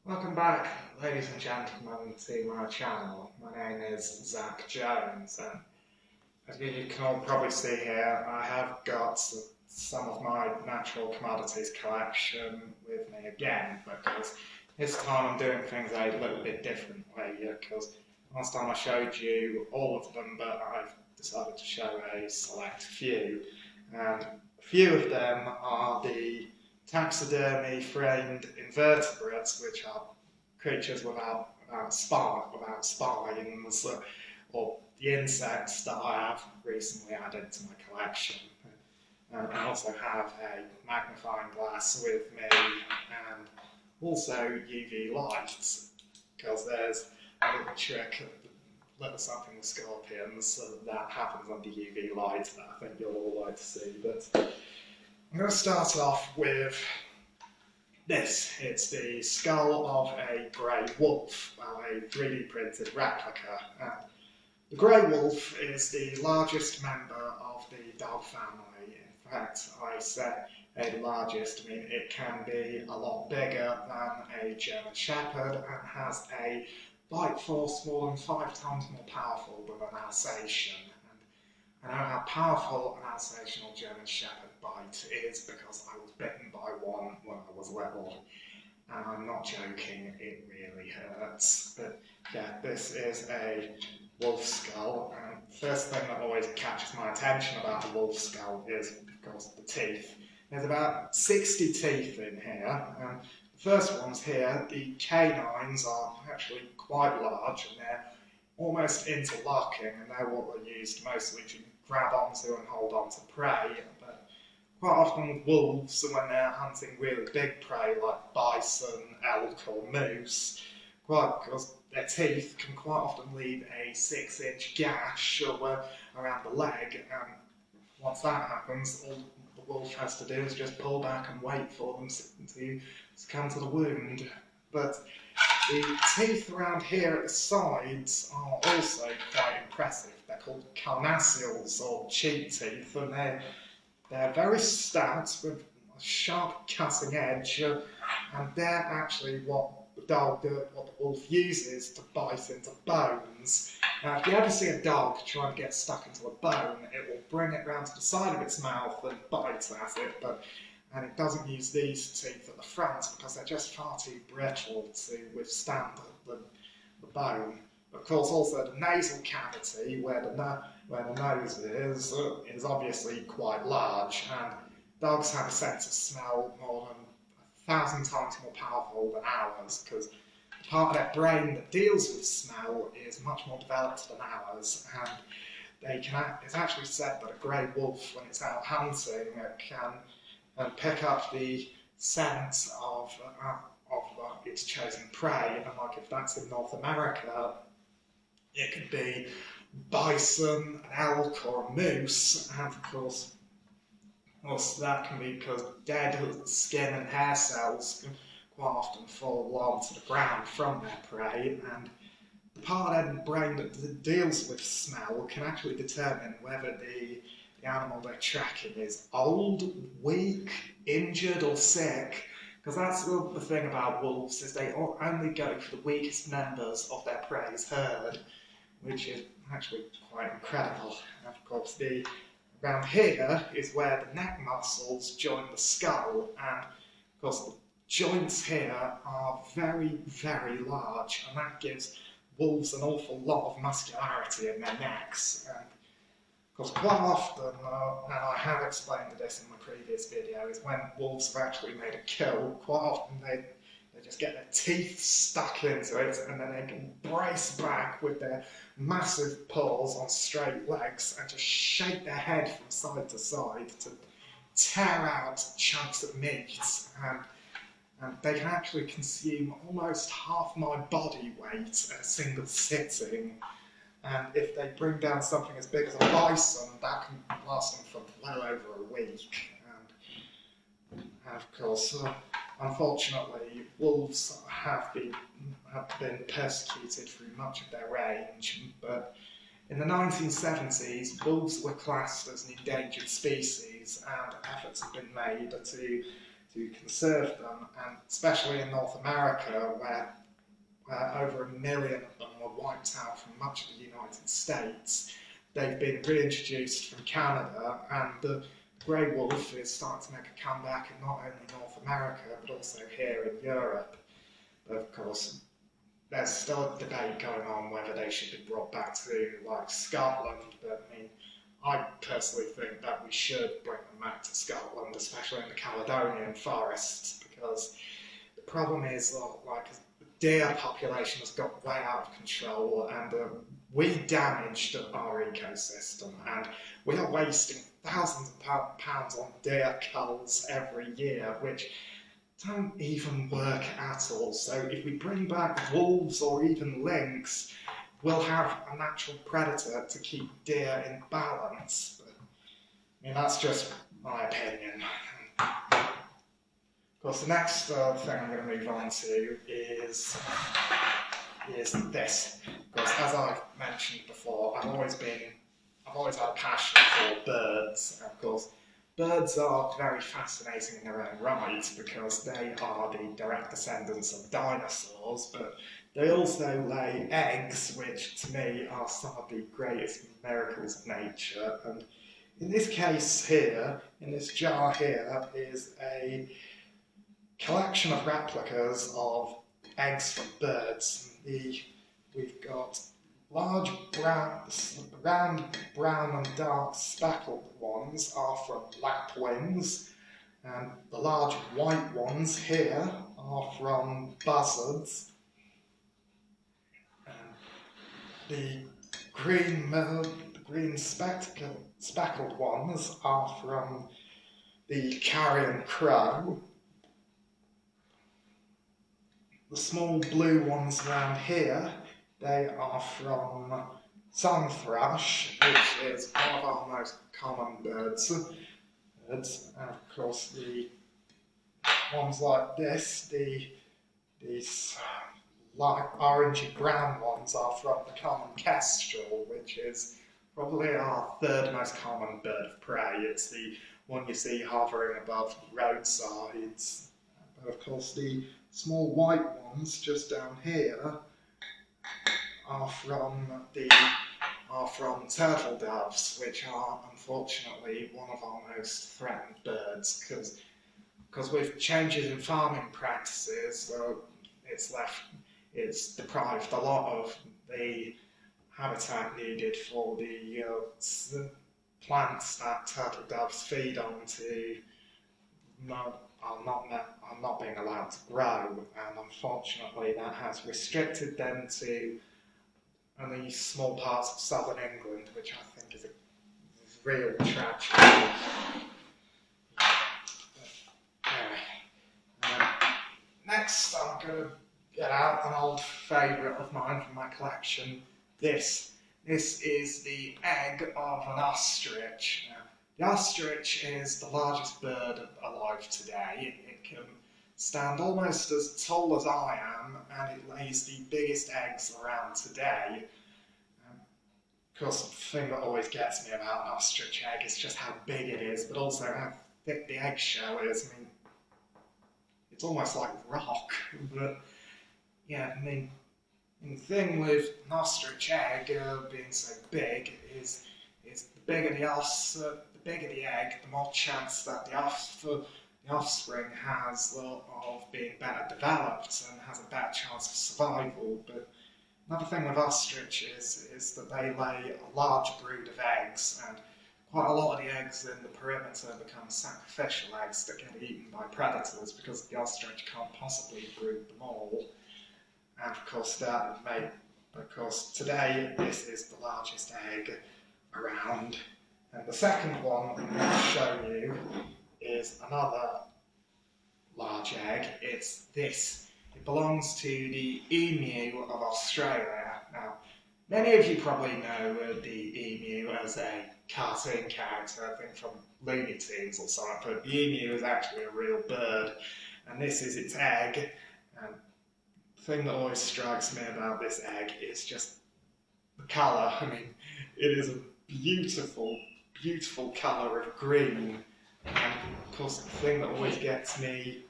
Welcome back, ladies and gentlemen, to my channel. My name is Zach Jones, and as you can all probably see here, I have got some of my Natural Commodities collection with me again, because this time I'm doing things a little bit differently, because last time I showed you all of them, but I've decided to show a select few, and a few of them are the taxidermy framed invertebrates, which are creatures without spines, or the insects that I have recently added to my collection. I also have a magnifying glass with me, and also UV lights, because there's a little trick, a little something with scorpions that happens under UV light that I think you'll all like to see. But I'm going to start off with this. It's the skull of a grey wolf, well, a 3D printed replica. The grey wolf is the largest member of the dog family. In fact, I say a largest, I mean it can be a lot bigger than a German Shepherd and has a bite force more than 5 times more powerful than an Alsatian. I know how powerful an Alsatian or German Shepherd bite is because I was bitten by one when I was little, and I'm not joking, it really hurts. But yeah, this is a wolf skull, and the first thing that always catches my attention about a wolf skull is, of course, the teeth. There's about 60 teeth in here, and the first ones here, the canines are actually quite large, and they're almost interlocking, and they're what are used mostly to grab onto and hold onto prey. But quite often with wolves, when they're hunting really big prey like bison, elk or moose, because their teeth can quite often leave a 6-inch gash around the leg, and once that happens, all the wolf has to do is just pull back and wait for them to succumb to the wound. But the teeth around here at the sides are also quite impressive. They're called carnassials, or cheek teeth, and they're very stout with a sharp cutting edge, and they're actually what the wolf uses to bite into bones. Now, if you ever see a dog trying to get stuck into a bone, it will bring it round to the side of its mouth and bite at it, and it doesn't use these teeth at the front because they're just far too brittle to withstand the bone. Of course, also the nasal cavity, where the nose is obviously quite large, and dogs have a sense of smell more than 1,000 times more powerful than ours, because the part of their brain that deals with smell is much more developed than ours, and it's actually said that a grey wolf, when it's out hunting, can pick up the scent of its chosen prey, and like if that's in North America, it could be bison, an elk or a moose, and of course that can be because dead skin and hair cells can quite often fall onto the ground from their prey, and the part of the brain that deals with smell can actually determine whether the animal they're tracking is old, weak, injured or sick, because that's the thing about wolves, is they only go for the weakest members of their prey's herd, which is actually quite incredible. And of course around here is where the neck muscles join the skull, and of course the joints here are very, very large, and that gives wolves an awful lot of muscularity in their necks. And because quite often, and I have explained this in my previous video, is when wolves have actually made a kill, quite often they just get their teeth stuck into it, and then they can brace back with their massive paws on straight legs and just shake their head from side to side to tear out chunks of meat, and they can actually consume almost half my body weight at a single sitting. And if they bring down something as big as a bison, that can last them for well over a week. And of course, unfortunately, wolves have been persecuted through much of their range. But in the 1970s, wolves were classed as an endangered species, and efforts have been made to to conserve them, and especially in North America, where over 1 million of them were wiped out from much of the United States. They've been reintroduced from Canada, and the grey wolf is starting to make a comeback in not only North America, but also here in Europe. But of course, there's still a debate going on whether they should be brought back to, like, Scotland, but I mean, I personally think that we should bring them back to Scotland, especially in the Caledonian forests, because the problem is, like, the deer population has got way out of control, and we damaged our ecosystem, and we are wasting thousands of pounds on deer culls every year, which don't even work at all. So if we bring back wolves or even lynx, we'll have a natural predator to keep deer in balance. But, I mean, that's just my opinion. Of course, the next thing I'm going to move on to is this. Because as I've mentioned before, I've always had a passion for birds. And of course, birds are very fascinating in their own right because they are the direct descendants of dinosaurs, but they also lay eggs, which to me are some of the greatest miracles of nature. And in this case here, in this jar here, is a collection of replicas of eggs from birds. We've got large round brown and dark speckled ones are from lapwings, and the large white ones here are from buzzards. The green speckled ones are from the carrion crow. The small blue ones around here, they are from song thrush, which is one of our most common birds. And of course, the ones like this, these light orangey brown ones, are from the common kestrel, which is probably our third most common bird of prey. It's the one you see hovering above roadsides. But of course, the small white ones just down here are from turtle doves, which are unfortunately one of our most threatened birds, because with changes in farming practices, it's deprived a lot of the habitat needed for the plants that turtle doves feed on are not being allowed to grow, and unfortunately that has restricted them to only small parts of southern England, which I think is a real tragedy. Anyway, next I'm going to get out an old favourite of mine from my collection. This is the egg of an ostrich. The ostrich is the largest bird alive today. It can stand almost as tall as I am, and it lays the biggest eggs around today. Of course, the thing that always gets me about an ostrich egg is just how big it is, but also how thick the eggshell is. I mean, it's almost like rock, but yeah, I mean, the thing with an ostrich egg being so big is the bigger the egg, the more chance that the offspring has of being better developed and has a better chance of survival. But another thing with ostriches is that they lay a large brood of eggs, and quite a lot of the eggs in the perimeter become sacrificial eggs that get eaten by predators because the ostrich can't possibly brood them all. And of course, today this is the largest egg around. And the second one I'm going to show you is another large egg. It's this. It belongs to the emu of Australia. Now, many of you probably know the emu as a cartoon character, I think from Looney Tunes or something, but the emu is actually a real bird, and this is its egg. And the thing that always strikes me about this egg is just the colour. I mean, it is a beautiful, beautiful colour of green, And of course, the thing that always gets me,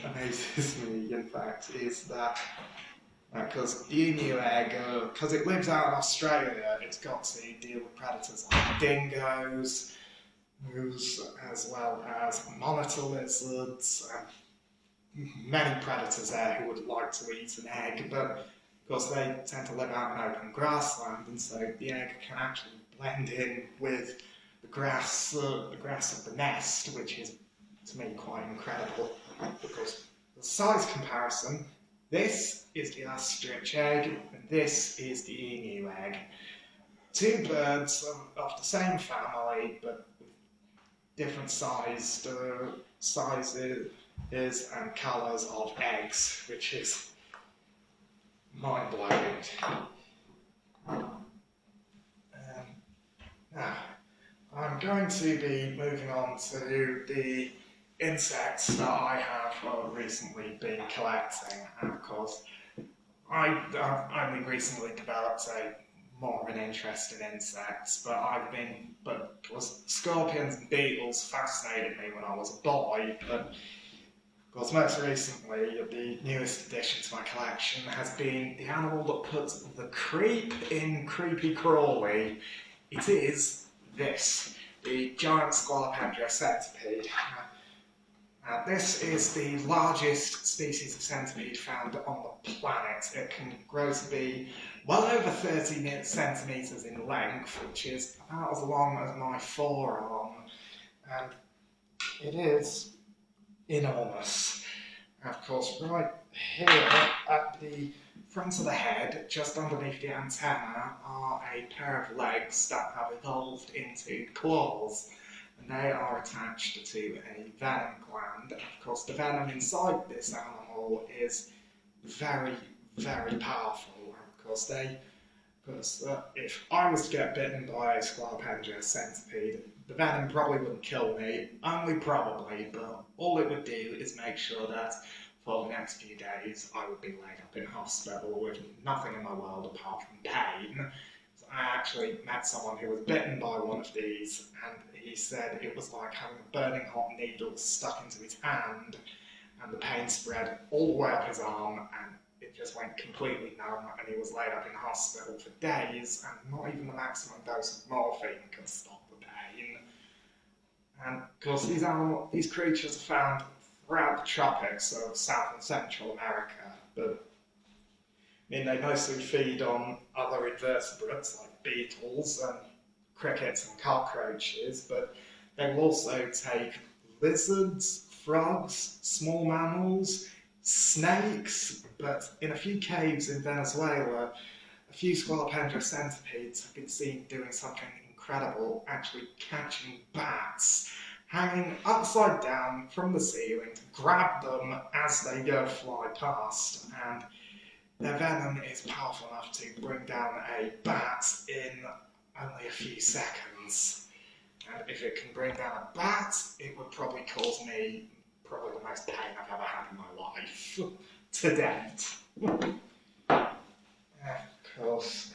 amazes me, in fact, is that because the emu egg, because it lives out in Australia, it's got to deal with predators like dingoes, as well as monitor lizards, and many predators there who would like to eat an egg, but of course they tend to live out in open grassland, and so the egg can actually blend in with the grass of the nest, which is, to me, quite incredible. Because the size comparison, this is the ostrich egg, and this is the emu egg. Two birds of the same family, but with different sizes and colours of eggs, which is mind-blowing. Now, I'm going to be moving on to the insects that I have recently been collecting, and of course I've only recently developed more of an interest in insects, but scorpions and beetles fascinated me when I was a boy, but of course most recently the newest addition to my collection has been the animal that puts the creep in creepy crawly. It is this, the giant Squalopendra centipede. This is the largest species of centipede found on the planet. It can grow to be well over 30 centimetres in length, which is about as long as my forearm, and it is enormous. And of course, right here at the front of the head, just underneath the antenna, are a pair of legs that have evolved into claws. And they are attached to a venom gland. Of course, the venom inside this animal is very, very powerful. And of course, if I was to get bitten by a Squalopendra centipede, the venom probably wouldn't kill me, only probably, but all it would do is make sure that for the next few days I would be laid up in hospital with nothing in my world apart from pain. I actually met someone who was bitten by one of these, and he said it was like having a burning hot needle stuck into his hand, and the pain spread all the way up his arm, and it just went completely numb, and he was laid up in hospital for days, and not even the maximum dose of morphine could stop the pain. And of course, these creatures are found throughout the tropics of South and Central America, but they mostly feed on other invertebrates like beetles and crickets and cockroaches, but they will also take lizards, frogs, small mammals, snakes, but in a few caves in Venezuela, a few Squalopendra centipedes have been seen doing something incredible, actually catching bats, hanging upside down from the ceiling to grab them as they go fly past, and their venom is powerful enough to bring down a bat in only a few seconds. And if it can bring down a bat, it would probably cause me probably the most pain I've ever had in my life to date. Of course.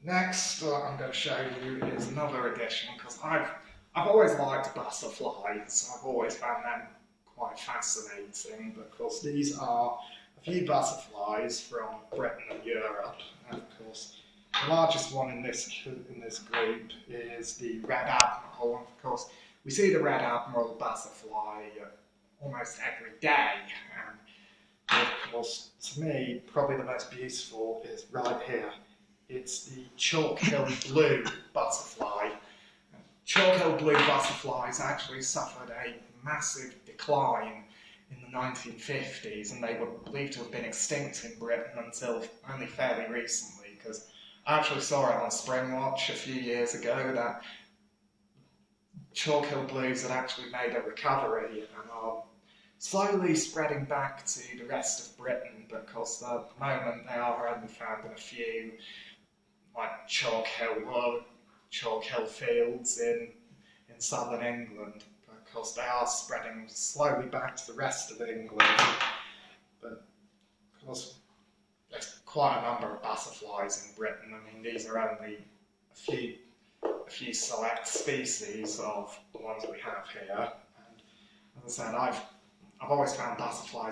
Next, I'm going to show you is another addition, because I've always liked butterflies. I've always found them quite fascinating, but of course these are a few butterflies from Britain and Europe, and of course the largest one in this group is the red admiral. And of course we see the red admiral butterfly almost every day, and of course to me probably the most beautiful is right here. It's the chalk hill blue butterfly. Chalk hill blue butterflies actually suffered a massive decline in the 1950s, and they were believed to have been extinct in Britain until only fairly recently, because I actually saw it on Springwatch a few years ago that chalk hill blues had actually made a recovery and are slowly spreading back to the rest of Britain, but of course at the moment they are only found in a few like chalk hill fields in southern England. Of course, they are spreading slowly back to the rest of England, but of course, there's quite a number of butterflies in Britain. I mean, these are only a few select species of the ones we have here. And as I said, I've always found butterflies